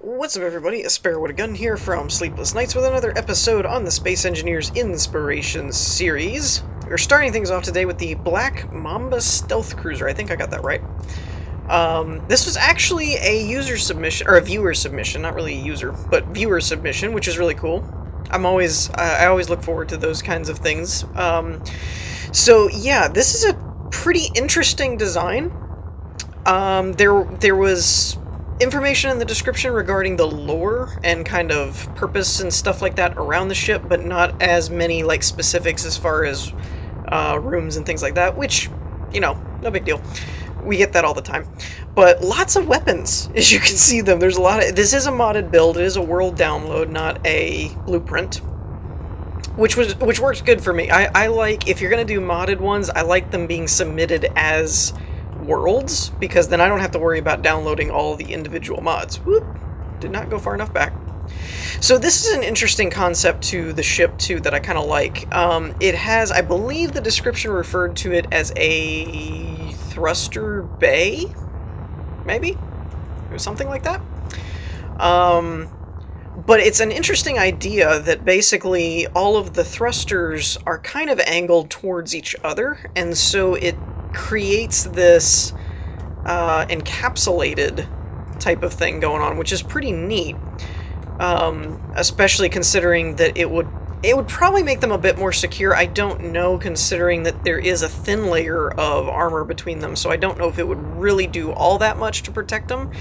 What's up, everybody? A Sparrow with a Gun here from Sleepless Nights with another episode on the Space Engineers Inspiration series. We're starting things off today with the Black Mamba Stealth Cruiser. I think I got that right. This was actually a user submission, or a viewer submission, not really a user, but viewer submission, which is really cool. I always look forward to those kinds of things. So yeah, this is a pretty interesting design. There was information in the description regarding the lore and kind of purpose and stuff like that around the ship, but not as many like specifics as far as rooms and things like that, which, you know, no big deal. We get that all the time. But lots of weapons, as you can see them. There's a lot of... This is a modded build. It is a world download, not a blueprint. Which works good for me. I like, if you're going to do modded ones, I like them being submitted as worlds, because then I don't have to worry about downloading all the individual mods. Whoop! Did not go far enough back. So this is an interesting concept to the ship, too, that I kind of like. It has, I believe the description referred to it as a thruster bay? Maybe? Or something like that? But it's an interesting idea that basically all of the thrusters are kind of angled towards each other, and so it creates this encapsulated type of thing going on, which is pretty neat, especially considering that it would probably make them a bit more secure. I don't know, considering that there is a thin layer of armor between them, so I don't know if it would really do all that much to protect them.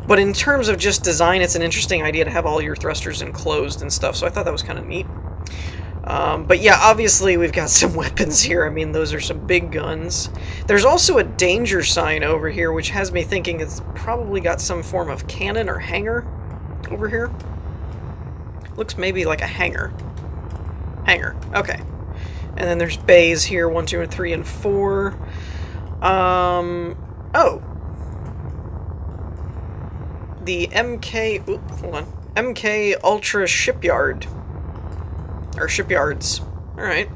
But in terms of just design, it's an interesting idea to have all your thrusters enclosed and stuff, so I thought that was kind of neat. But yeah, obviously we've got some weapons here. I mean, those are some big guns. There's also a danger sign over here, which has me thinking it's probably got some form of cannon or hangar over here. Looks maybe like a hangar. Hangar, okay. And then there's bays here, 1, 2, and 3, and 4. Oh. The MK, hold on. MK Ultra Shipyard. Or shipyards. Alright.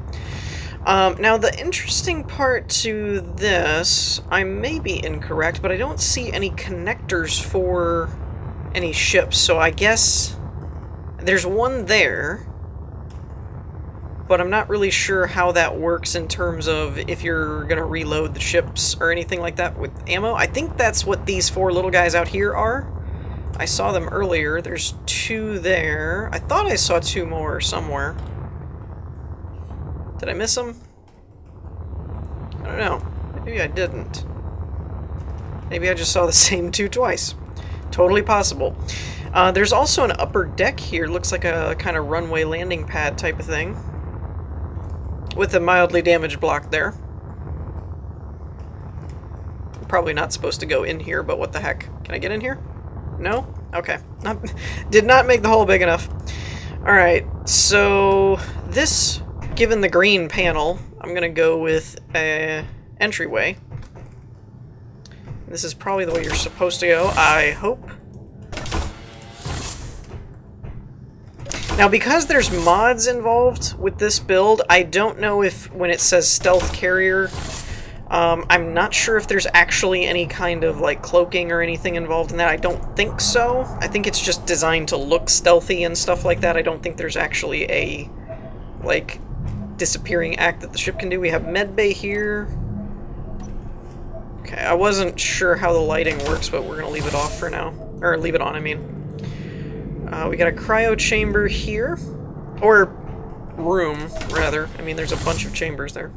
Now, the interesting part to this, I may be incorrect, but I don't see any connectors for any ships, so I guess there's one there, but I'm not really sure how that works in terms of if you're going to reload the ships or anything like that with ammo. I think that's what these 4 little guys out here are. I saw them earlier. There's 2 there. I thought I saw 2 more somewhere. Did I miss them? I don't know. Maybe I didn't. Maybe I just saw the same 2 twice. Totally possible. There's also an upper deck here. Looks like a kind of runway landing pad type of thing, with a mildly damaged block there. Probably not supposed to go in here, but what the heck? Can I get in here? No? Okay. Did not make the hole big enough. Alright, so this, given the green panel, I'm going to go with an entryway. This is probably the way you're supposed to go, I hope. Now, because there's mods involved with this build, I don't know if, when it says stealth carrier, I'm not sure if there's actually any kind of, like, cloaking or anything involved in that. I don't think so. I think it's just designed to look stealthy and stuff like that. I don't think there's actually a, like, disappearing act that the ship can do. We have medbay here. Okay, I wasn't sure how the lighting works, but we're going to leave it off for now. Or leave it on, I mean. We got a cryo chamber here. Or room, rather. I mean, there's a bunch of chambers there.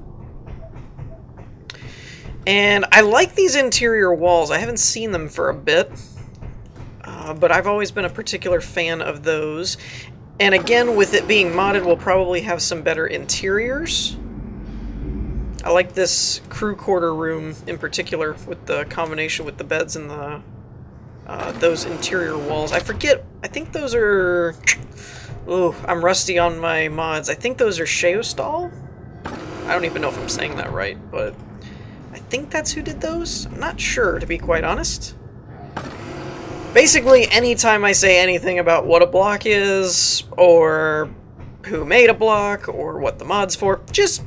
And I like these interior walls. I haven't seen them for a bit. But I've always been a particular fan of those. And again, with it being modded, we'll probably have some better interiors. I like this crew quarter room in particular, with the combination with the beds and the those interior walls. I forget, I think those are... Ooh, I'm rusty on my mods. I think those are Sheostal? I don't even know if I'm saying that right, but I think that's who did those? I'm not sure, to be quite honest. Basically, anytime I say anything about what a block is, or who made a block, or what the mod's for, just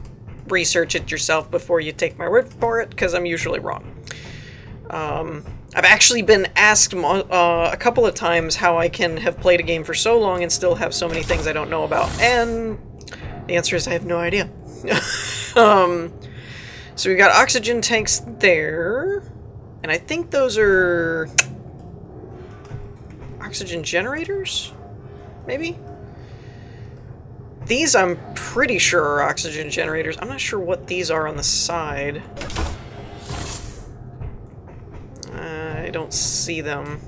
research it yourself before you take my word for it, because I'm usually wrong. I've actually been asked a couple of times how I can have played a game for so long and still have so many things I don't know about, and the answer is I have no idea. So we got oxygen tanks there, and I think those are oxygen generators, maybe? These I'm pretty sure are oxygen generators. I'm not sure what these are on the side. I don't see them.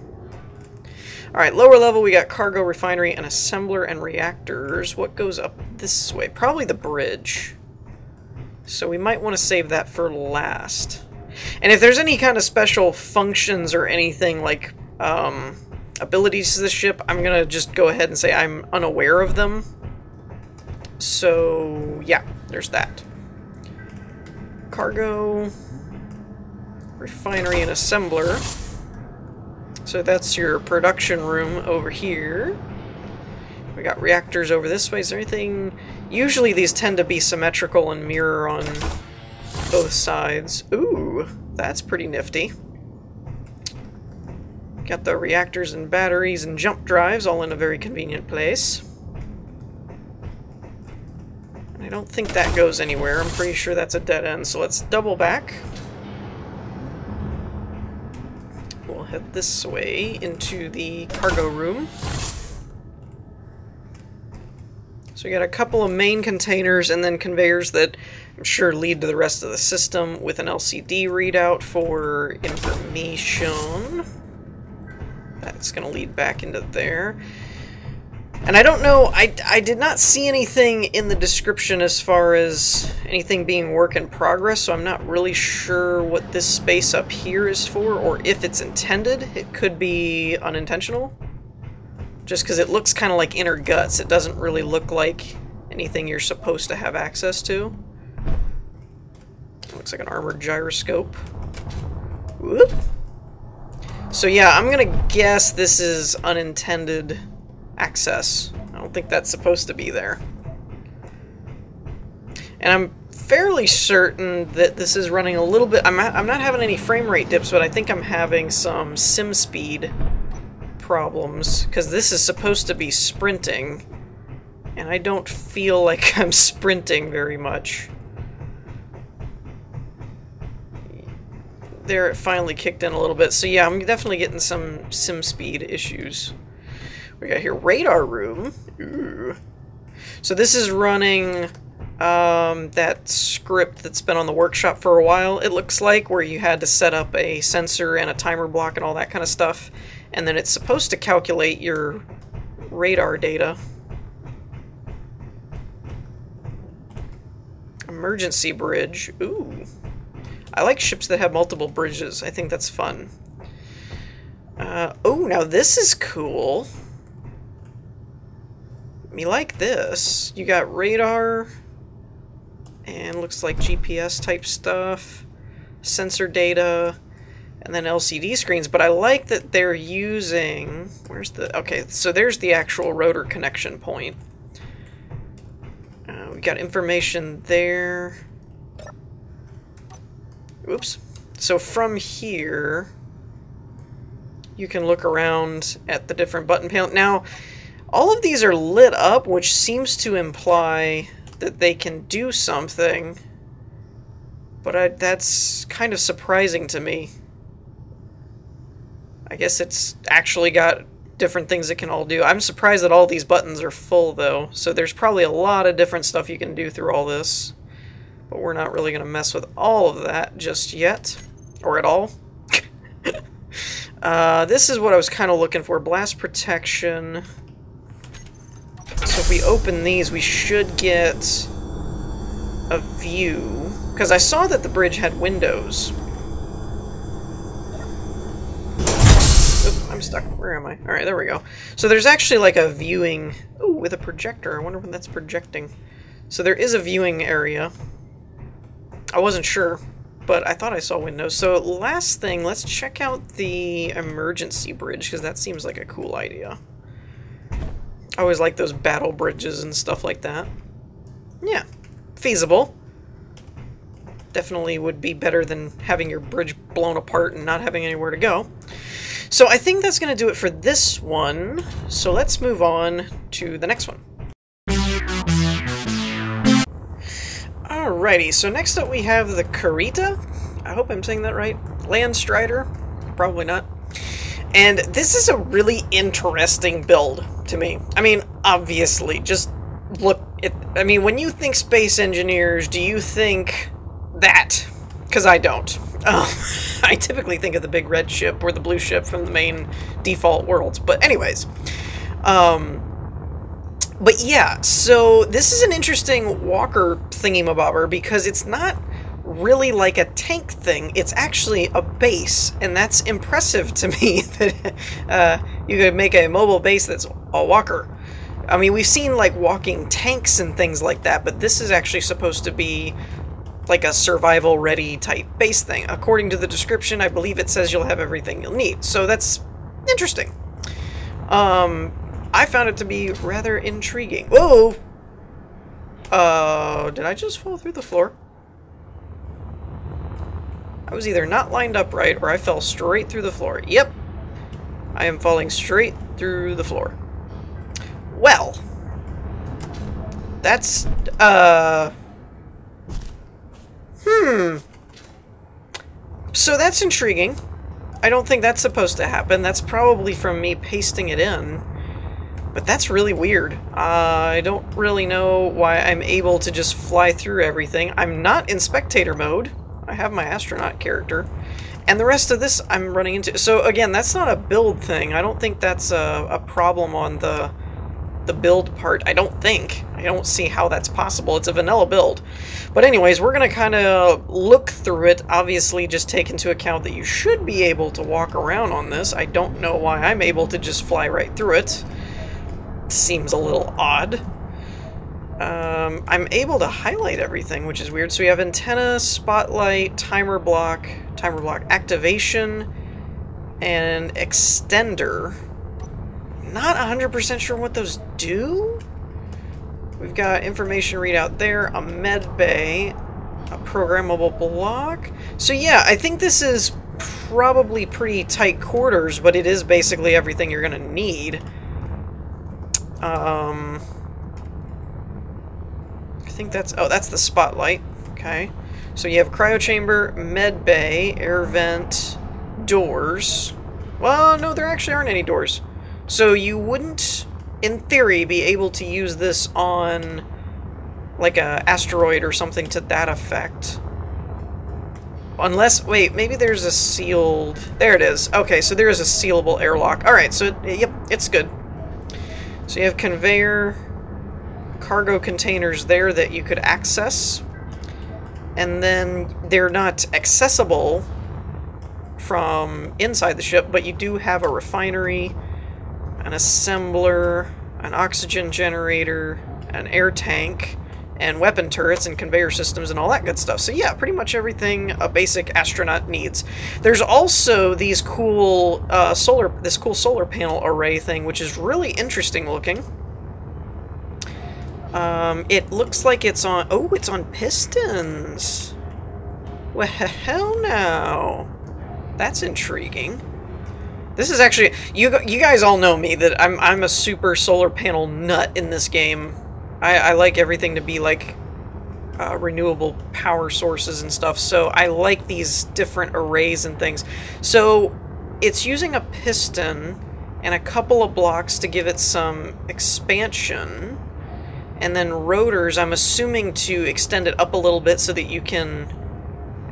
Alright, lower level we got cargo, refinery, and assembler and reactors. What goes up this way? Probably the bridge. So we might want to save that for last. And if there's any kind of special functions or anything like abilities to the ship, I'm going to just go ahead and say I'm unaware of them. So yeah, there's that. Cargo, refinery, and assembler. So that's your production room over here. We got reactors over this way. Is there anything... Usually these tend to be symmetrical and mirror on both sides. Ooh, that's pretty nifty. Got the reactors and batteries and jump drives all in a very convenient place. And I don't think that goes anywhere. I'm pretty sure that's a dead end. So let's double back. We'll head this way into the cargo room. So we got a couple of main containers and then conveyors that I'm sure lead to the rest of the system with an LCD readout for information. That's going to lead back into there. And I don't know, I did not see anything in the description as far as anything being work in progress, so I'm not really sure what this space up here is for, or if it's intended. It could be unintentional. Just because it looks kind of like inner guts. It doesn't really look like anything you're supposed to have access to. It looks like an armored gyroscope. Whoop. So yeah, I'm gonna guess this is unintended access. I don't think that's supposed to be there. And I'm fairly certain that this is running a little bit... I'm not having any frame rate dips, but I think I'm having some sim speed problems, because this is supposed to be sprinting, and I don't feel like I'm sprinting very much. There, it finally kicked in a little bit, so yeah, I'm definitely getting some sim speed issues. We got here radar room. Ooh. So this is running that script that's been on the workshop for a while, it looks like, where you had to set up a sensor and a timer block and all that kind of stuff. And then it's supposed to calculate your radar data. Emergency bridge. Ooh. I like ships that have multiple bridges. I think that's fun. Oh, now this is cool. Me like this. You got radar. And looks like GPS type stuff. Sensor data. And then LCD screens, but I like that they're using... Where's the... Okay, so there's the actual rotor connection point. We got information there. Oops. So from here, you can look around at the different button panel. Now, all of these are lit up, which seems to imply that they can do something. But that's kind of surprising to me. I guess it's actually got different things it can all do. I'm surprised that all these buttons are full, though. So there's probably a lot of different stuff you can do through all this. But we're not really going to mess with all of that just yet. Or at all. This is what I was kind of looking for. Blast protection. So if we open these, we should get a view. Because I saw that the bridge had windows. I'm stuck. Where am I? Alright, there we go. So there's actually like a viewing... Ooh, with a projector. I wonder when that's projecting. So there is a viewing area. I wasn't sure, but I thought I saw windows. So last thing, let's check out the emergency bridge, because that seems like a cool idea. I always like those battle bridges and stuff like that. Yeah, feasible. Definitely would be better than having your bridge blown apart and not having anywhere to go. So I think that's going to do it for this one. So let's move on to the next one. Alrighty, so next up we have the Kurita. I hope I'm saying that right. Land Strider. Probably not. And this is a really interesting build to me. I mean, obviously, just look at... I mean, when you think space engineers, do you think that? Because I don't. I typically think of the big red ship or the blue ship from the main default worlds. But anyways. But yeah, so this is an interesting walker thingy-mabobber because it's not really like a tank thing. It's actually a base, and that's impressive to me that you could make a mobile base that's a walker. I mean, we've seen like walking tanks and things like that, but this is actually supposed to be like a survival-ready type base thing. According to the description, I believe it says you'll have everything you'll need, so that's interesting. I found it to be rather intriguing. Whoa! Did I just fall through the floor? I was either not lined up right, or I fell straight through the floor. Yep. I am falling straight through the floor. Well. That's, So that's intriguing. I don't think that's supposed to happen. That's probably from me pasting it in. But that's really weird. I don't really know why I'm able to just fly through everything. I'm not in spectator mode. I have my astronaut character. And the rest of this I'm running into... So again, that's not a build thing. I don't think that's a problem on the build part. I don't think. I don't see how that's possible. It's a vanilla build. But anyways, we're going to kind of look through it. Obviously, just take into account that you should be able to walk around on this. I don't know why I'm able to just fly right through it. Seems a little odd. I'm able to highlight everything, which is weird. So we have antenna, spotlight, timer block activation, and extender. Not 100% sure what those do. We've got information readout there, a med bay, a programmable block. So yeah, I think this is probably pretty tight quarters, but it is basically everything you're gonna need. I think that's... Oh, that's the spotlight. Okay. So you have cryo chamber, med bay, air vent, doors. Well, no, there actually aren't any doors. So you wouldn't, in theory, be able to use this on like a asteroid or something to that effect. Unless... Wait, maybe there's a sealed... There it is. Okay, so there is a sealable airlock. Alright, so, yep, it's good. So you have conveyor, cargo containers there that you could access, and then they're not accessible from inside the ship, but you do have a refinery, an assembler, an oxygen generator, an air tank, and weapon turrets and conveyor systems and all that good stuff. So yeah, pretty much everything a basic astronaut needs. There's also these cool solar panel array thing, which is really interesting looking. It looks like it's on... Oh, it's on pistons. Well, hell no. That's intriguing. This is actually... You guys all know me, that I'm a super solar panel nut in this game. I like everything to be like renewable power sources and stuff, so I like these different arrays and things. So it's using a piston and a couple of blocks to give it some expansion, and then rotors, I'm assuming, to extend it up a little bit so that you can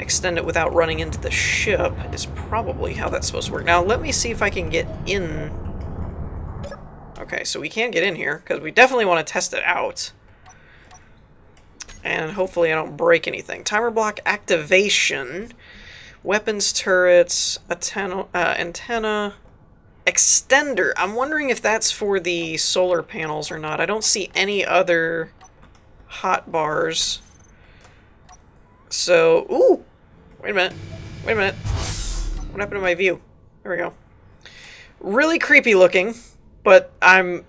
extend it without running into the ship, is probably how that's supposed to work. Now let me see if I can get in. Okay, so we can get in here, because we definitely want to test it out. And hopefully I don't break anything. Timer block activation, weapons turrets, antenna, extender. I'm wondering if that's for the solar panels or not. I don't see any other hot bars. So, ooh! Wait a minute. Wait a minute. What happened to my view? There we go. Really creepy looking. But I'm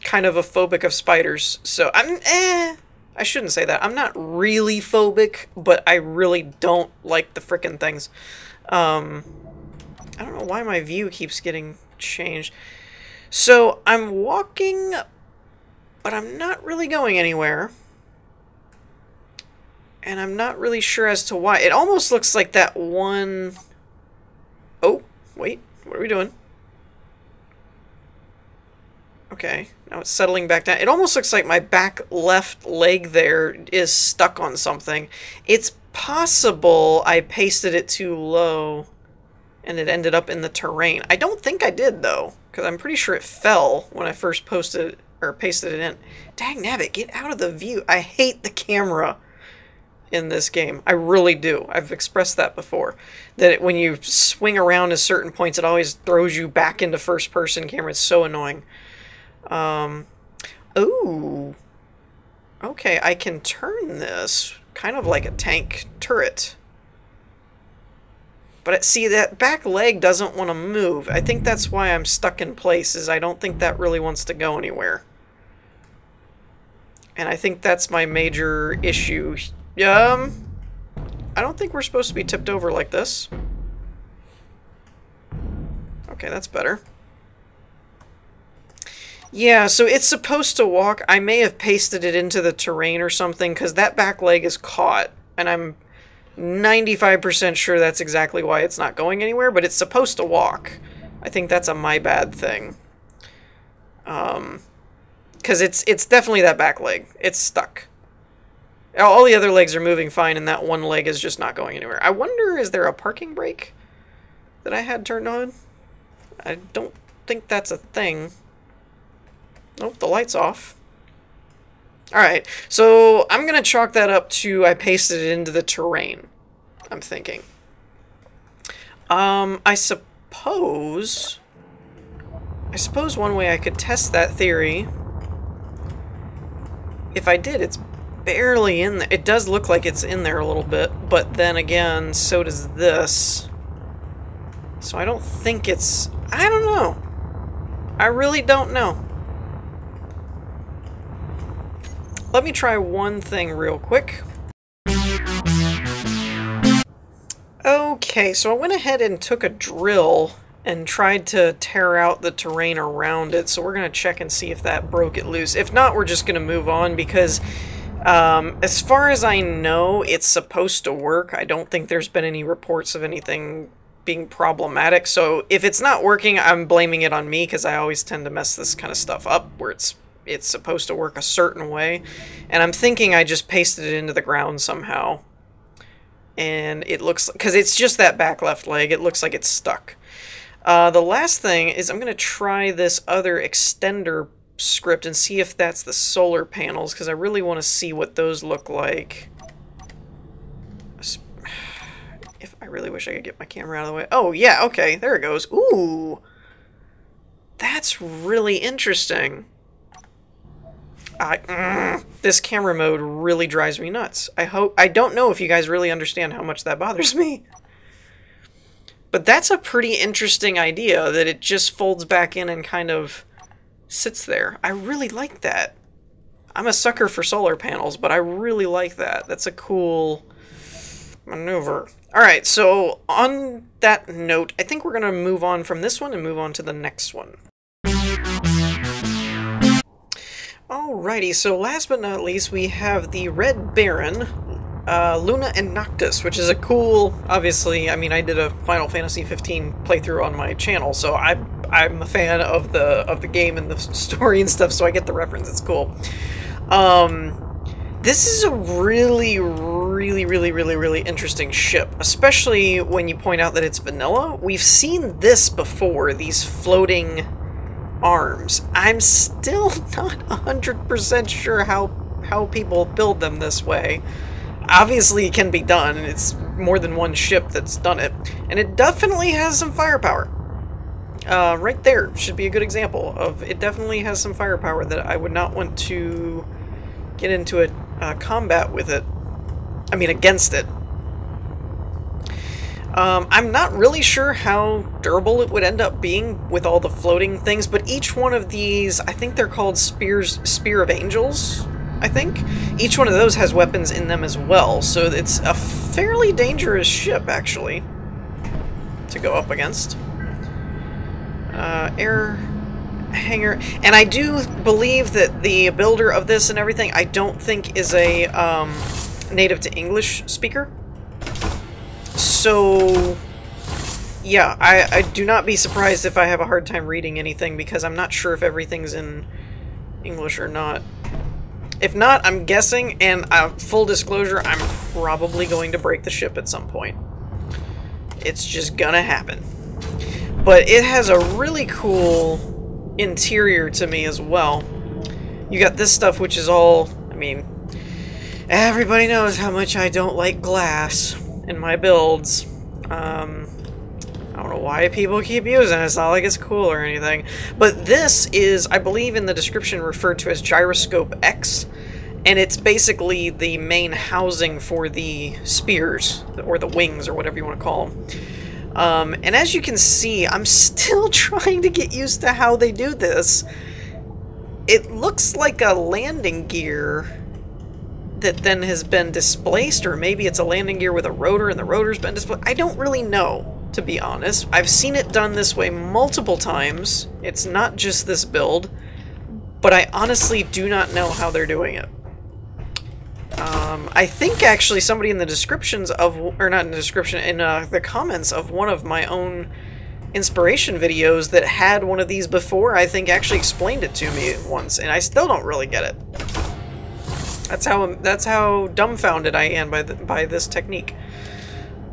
kind of a phobic of spiders, so I I shouldn't say that. I'm not really phobic, but I really don't like the frickin' things. I don't know why my view keeps getting changed. So I'm walking, but I'm not really going anywhere. And I'm not really sure as to why. It almost looks like that one... Oh, wait. What are we doing? Okay, now it's settling back down. It almost looks like my back left leg there is stuck on something. It's possible I pasted it too low and it ended up in the terrain. I don't think I did, though, because I'm pretty sure it fell when I first posted or pasted it in. Dang nabbit, get out of the view. I hate the camera in this game. I really do. I've expressed that before. That when you swing around at certain points, it always throws you back into first-person camera. It's so annoying. Ooh. Okay, I can turn this kind of like a tank turret. But see, that back leg doesn't want to move. I think that's why I'm stuck in place, is I don't think that really wants to go anywhere. And I think that's my major issue. I don't think we're supposed to be tipped over like this. Okay, that's better. Yeah, so it's supposed to walk. I may have pasted it into the terrain or something, because that back leg is caught, and I'm 95% sure that's exactly why it's not going anywhere, but it's supposed to walk. I think that's a my bad thing. Because it's definitely that back leg. It's stuck. All the other legs are moving fine, and that one leg is just not going anywhere. I wonder, is there a parking brake that I had turned on? I don't think that's a thing. Nope, the light's off. Alright, so I'm going to chalk that up to I pasted it into the terrain, I'm thinking. I suppose one way I could test that theory, if I did, it's barely in there. It does look like it's in there a little bit, but then again, so does this. So I don't think it's... I don't know. I really don't know. Let me try one thing real quick. Okay, so I went ahead and took a drill and tried to tear out the terrain around it, so we're going to check and see if that broke it loose. If not, we're just going to move on, because as far as I know, it's supposed to work. I don't think there's been any reports of anything being problematic, so if it's not working, I'm blaming it on me, because I always tend to mess this kind of stuff up, where it's supposed to work a certain way, and I'm thinking I just pasted it into the ground somehow, and it looks, because it's just that back left leg, it looks like it's stuck. The last thing is I'm going to try this other extender script and see if that's the solar panels, because I really want to see what those look like. If I really wish I could get my camera out of the way. Oh yeah, okay, there it goes. Ooh, that's really interesting. This camera mode really drives me nuts. I don't know if you guys really understand how much that bothers me. But that's a pretty interesting idea, that it just folds back in and kind of sits there. I really like that. I'm a sucker for solar panels, but I really like that. That's a cool maneuver. Alright, so on that note, I think we're going to move on from this one and move on to the next one. Alrighty, so last but not least, we have the Red Baron, Luna and Noctis, which is a cool, obviously, I mean, I did a Final Fantasy 15 playthrough on my channel, so I'm a fan of the game and the story and stuff, so I get the reference. It's cool. This is a really interesting ship, especially when you point out that it's vanilla. We've seen this before, these floating arms. I'm still not 100% sure how people build them this way. Obviously it can be done, and it's more than one ship that's done it. And it definitely has some firepower. Right there should be a good example of it. Definitely has some firepower that I would not want to get into a combat with it. I mean, against it. I'm not really sure how durable it would end up being with all the floating things, but each one of these, I think they're called Spear of Angels, I think. Each one of those has weapons in them as well, so it's a fairly dangerous ship, actually, to go up against. Air hangar. And I do believe that the builder of this and everything, I don't think is a native to English speaker. So, yeah, I do not be surprised if I have a hard time reading anything, because I'm not sure if everything's in English or not. If not, I'm guessing, and full disclosure, I'm probably going to break the ship at some point. It's just gonna happen. But it has a really cool interior to me as well. You got this stuff, which is all, I mean, everybody knows how much I don't like glass in my builds. I don't know why people keep using it. It's not like it's cool or anything. But this is, I believe in the description, referred to as Gyroscope X. And it's basically the main housing for the spears, or the wings, or whatever you want to call them. And as you can see, I'm still trying to get used to how they do this. It looks like a landing gear that then has been displaced, or maybe it's a landing gear with a rotor and the rotor's been displaced. I don't really know, to be honest. I've seen it done this way multiple times. It's not just this build, but I honestly do not know how they're doing it. I think actually somebody in the descriptions of, or not in the description, in the comments of one of my own inspiration videos that had one of these before, I think actually explained it to me once, and I still don't really get it. That's how dumbfounded I am by this technique.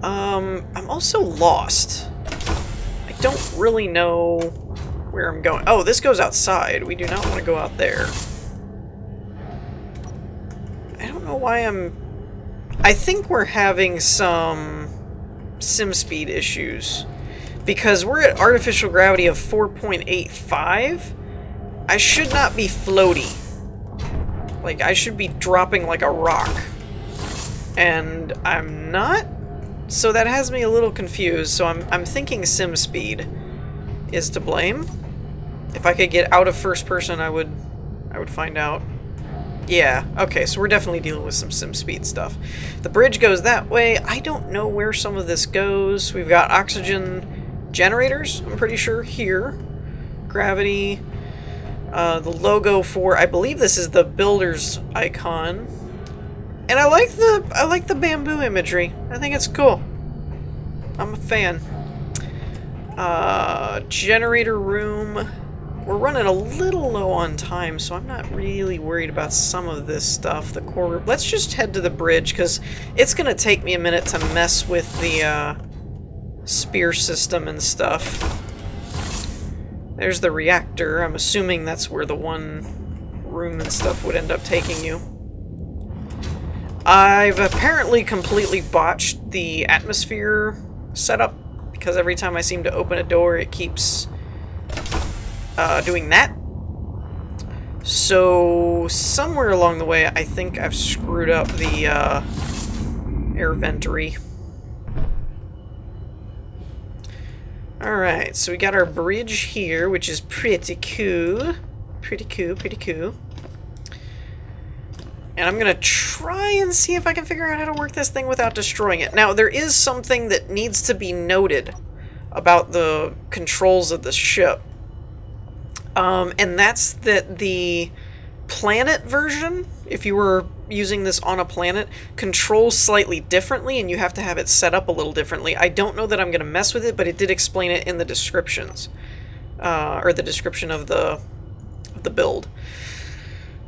I'm also lost. I don't really know where I'm going. Oh, this goes outside. We do not want to go out there. I don't know why I think we're having some sim speed issues, because we're at artificial gravity of 4.85. I should not be floaty. Like, I should be dropping like a rock. And I'm not, so that has me a little confused. So I'm thinking sim speed is to blame. If I could get out of first person, I would find out. Yeah, okay, so we're definitely dealing with some sim speed stuff. The bridge goes that way. I don't know where some of this goes. We've got oxygen generators, I'm pretty sure, here. Gravity. The logo for, I believe this is the builder's icon. And I like the bamboo imagery. I think it's cool. I'm a fan. Generator room. We're running a little low on time, so I'm not really worried about some of this stuff. The core. Let's just head to the bridge, because it's going to take me a minute to mess with the spear system and stuff. There's the reactor. I'm assuming that's where the one room and stuff would end up taking you. I've apparently completely botched the atmosphere setup, because every time I seem to open a door, it keeps doing that. So somewhere along the way, I think I've screwed up the air ventry. Alright, so we got our bridge here, which is pretty cool. Pretty cool. And I'm gonna try and see if I can figure out how to work this thing without destroying it. Now, there is something that needs to be noted about the controls of the ship. And that's that the planet version, if you were using this on a planet, controls slightly differently, and you have to have it set up a little differently. I don't know that I'm going to mess with it, but it did explain it in the descriptions, or the description of the build.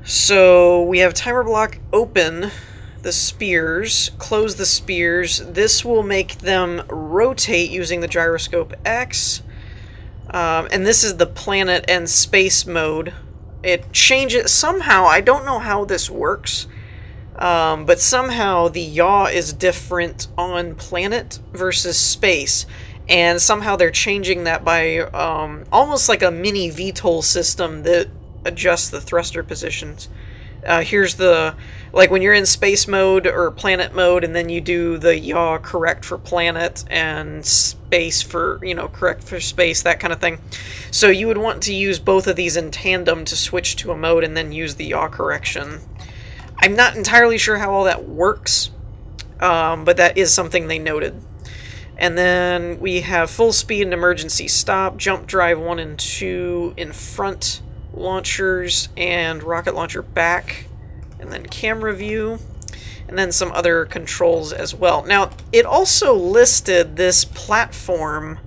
So we have timer block open the spears, close the spears. This will make them rotate using the gyroscope X. And this is the planet and space mode. It changes somehow. I don't know how this works, but somehow the yaw is different on planet versus space, and somehow they're changing that by almost like a mini VTOL system that adjusts the thruster positions. Here's the, like when you're in space mode or planet mode, and then you do the yaw correct for planet and space for, you know, correct for space, that kind of thing. So you would want to use both of these in tandem to switch to a mode and then use the yaw correction. I'm not entirely sure how all that works, but that is something they noted. And then we have full speed and emergency stop, jump drive 1 and 2 in front, launchers and rocket launcher back, and then camera view, and then some other controls as well. Now, it also listed this platform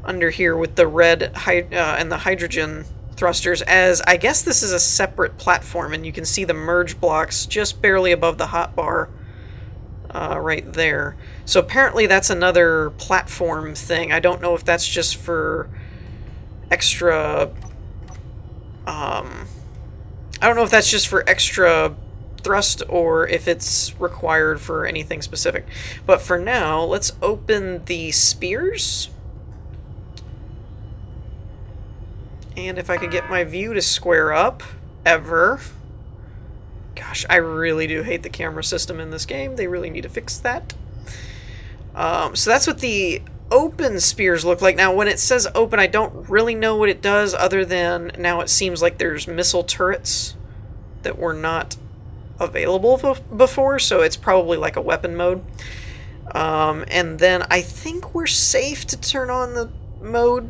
under here with the red and the hydrogen thrusters as, I guess this is a separate platform, and you can see the merge blocks just barely above the hotbar right there. So apparently that's another platform thing. I don't know if that's just for extra... I don't know if that's just for extra thrust or if it's required for anything specific. But for now, let's open the spears. And if I could get my view to square up, ever. Gosh, I really do hate the camera system in this game. They really need to fix that. So that's what the open spears look like. Now, when it says open, I don't really know what it does, other than now it seems like there's missile turrets that were not available before, so it's probably like a weapon mode. And then I think we're safe to turn on the mode,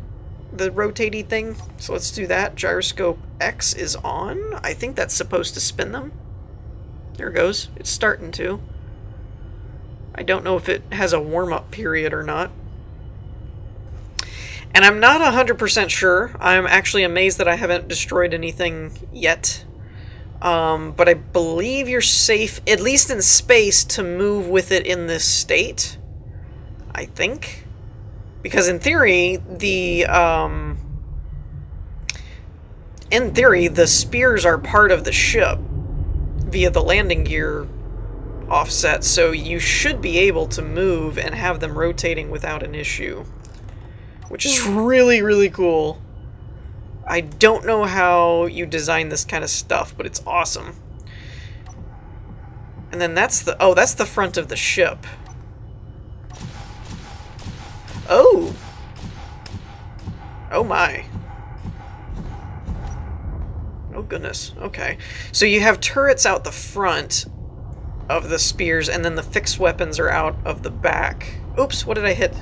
the rotating thing. So let's do that. Gyroscope X is on. I think that's supposed to spin them. There it goes. It's starting to. I don't know if it has a warm-up period or not. And I'm not 100% sure. I'm actually amazed that I haven't destroyed anything yet. But I believe you're safe, at least in space, to move with it in this state. I think. Because in theory, the spears are part of the ship via the landing gear offset, so you should be able to move and have them rotating without an issue. Which is really, really cool. I don't know how you design this kind of stuff, but it's awesome. And then that's the... oh, that's the front of the ship. Oh! Oh my. Oh goodness, okay. So you have turrets out the front of the spears, and then the fixed weapons are out of the back. Oops, what did I hit?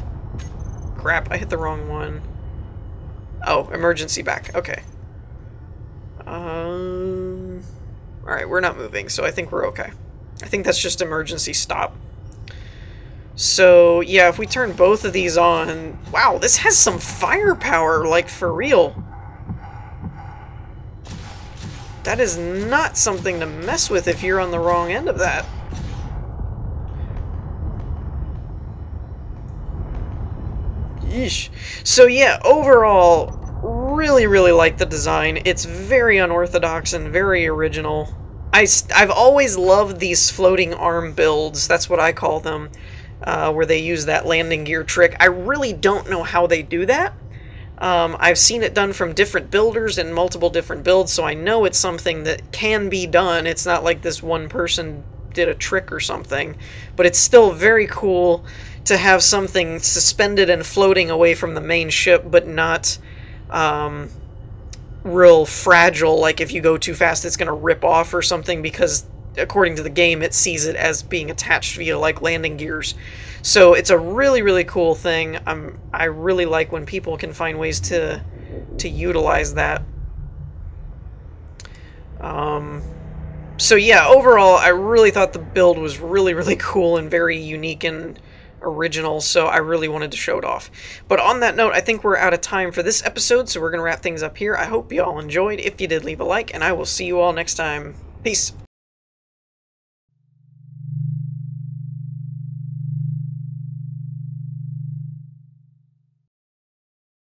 Crap, I hit the wrong one. Oh, emergency back, okay. Alright, we're not moving, so I think we're okay. I think that's just emergency stop. So, yeah, if we turn both of these on... wow, this has some firepower, like, for real. That is not something to mess with if you're on the wrong end of that. Yeesh. So, yeah, overall, really, really like the design. It's very unorthodox and very original. I've always loved these floating arm builds, that's what I call them, where they use that landing gear trick. I really don't know how they do that. I've seen it done from different builders in multiple different builds, so I know it's something that can be done. It's not like this one person did a trick or something, but it's still very cool to have something suspended and floating away from the main ship, but not real fragile, like if you go too fast it's going to rip off or something, because according to the game it sees it as being attached via like landing gears. So it's a really, really cool thing. I really like when people can find ways to utilize that. So yeah, overall I really thought the build was really, really cool and very unique and original, so I really wanted to show it off. But on that note, I think we're out of time for this episode, so we're going to wrap things up here. I hope you all enjoyed. If you did, leave a like, and I will see you all next time. Peace.